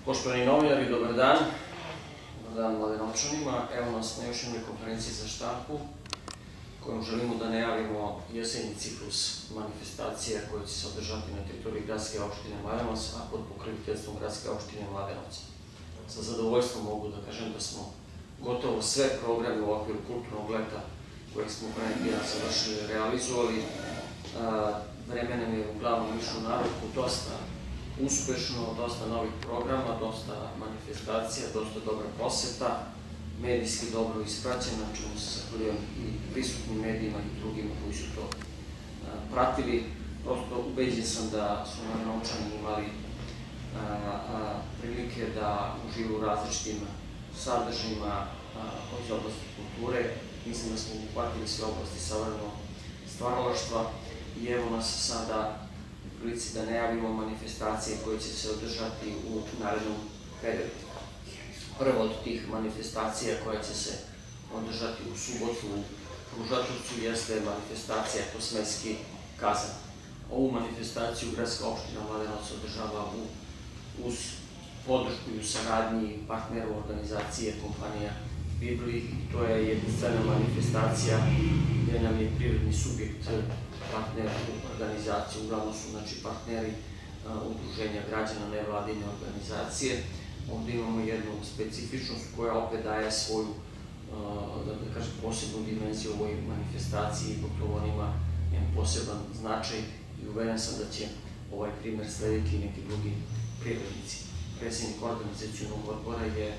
Poštovani novinari, dobar dan. Dobar dan Mladenovčanima. Evo nas na još jednoj konferenciji za štampu kojom želimo da najavimo jesenji ciklus manifestacija koje će se održati na teritoriji gradske opštine Mladenovac, a pod pokroviteljstvom gradske opštine Mladenovac. Sa zadovoljstvom mogu da kažem da smo gotovo sve programe u okviru kulturnog leta kojeg smo pre neki dan završili realizovali. Vreme nam je uglavnom išlo u naruku, dosta uspešno, dosta novih programa, dosta manifestacija, dosta dobra poseta, medijski dobro ispraćena, čemu se zahvaljujem i prisutnim medijima i drugima koji su to pratili. Prosto ubeđen sam da su Mladenovčani imali prilike da uživaju u različitim sadržajima iz oblasti kulture. Mislim da smo uhvatili sve oblasti savremenog stvaralaštva i evo nas sada u prilici da najavimo manifestacije koje će se održati u narednom periodu. Prva od tih manifestacija koja će se održati u subotu u Kružačevcu jeste manifestacija Kosmetski kazan. Ovu manifestaciju gradska opština Mladenovac održava uz podršku i u saradnji partnera organizacije kompanija Bibli. To je jedinstvena manifestacija gde nam je privredni subjekt partner u organizaciji, uglavnom su partneri udruženja građana nevladine organizacije. Ovdje imamo jednu specifičnost koja opet daje svoju, da kažem, posebnu dimenziju ovoj manifestaciji i zbog toga on ima jedan poseban značaj i uveren sam da će ovaj primer slediti i neki drugi privrednici. Predsjednik organizacionog odbora je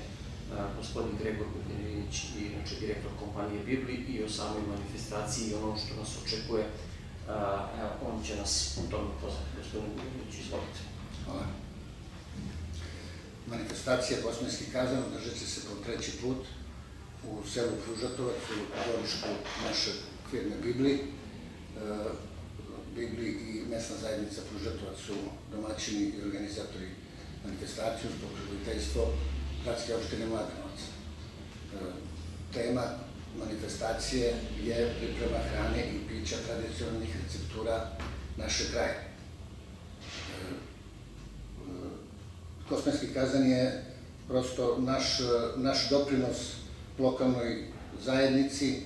gospodin Gregor Bugeninić, inače direktor kompanije Bibli, i o samoj manifestaciji i ono što nas očekuje, on će nas u tome poznati. Gospodin Bugeninić, izvolite. Hvala. Manifestacija Kosmetski kazan održat će se po treći put u selu Kružatovac, u dvorištu naše firme Bibli. Bibli i mesna zajednica Kružatovac su domaćini i organizatori manifestacije uz pokroviteljstvo gradske opštine Mladenovac. Tema manifestacije je priprema hrane i pića tradicionalnih receptura naše kraja. Kosmetski kazan je prosto naš doprinos lokalnoj zajednici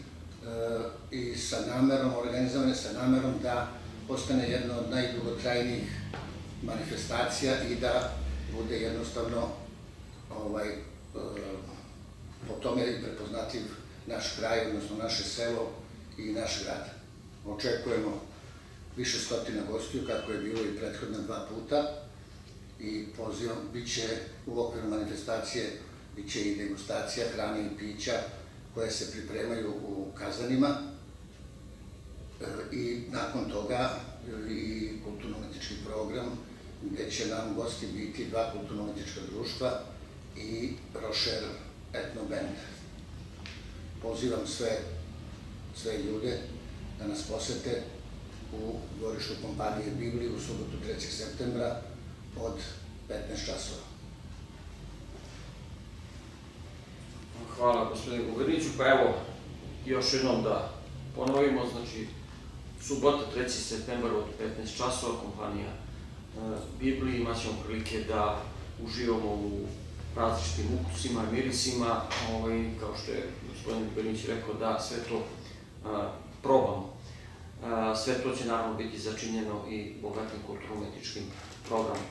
i sa namerom, organizovane sa namerom da postane jedna od najdugotrajnijih manifestacija i da bude jednostavno po tome i prepoznatljiv naš kraj, odnosno naše selo i naš grad. Očekujemo više stotina gostiju, kako je bilo i prethodna 2 puta, i pozivam, bit će u okviru manifestacije, bit će i degustacija hrane i pića koje se pripremaju u kazanima i nakon toga i kulturno-umetnički program gde će nam gosti biti 2 kulturno-umetnička društva i Rošer etno band. Pozivam sve ljude da nas posete u dvorištu kompanije Bibli u subotu 3. septembra od 15 časova. Hvala gospodine Bugeniniću. Pa evo, još jednom da ponovimo, znači subota 3. septembar od 15 časova, kompanija Bibli, imat ćemo prilike da uživamo u različitim ukusima i mirisima, kao što je gospodin Bugeninić rekao, da sve to probamo. Sve to će naravno biti začinjeno i bogatim kulturno-umetničkim programom.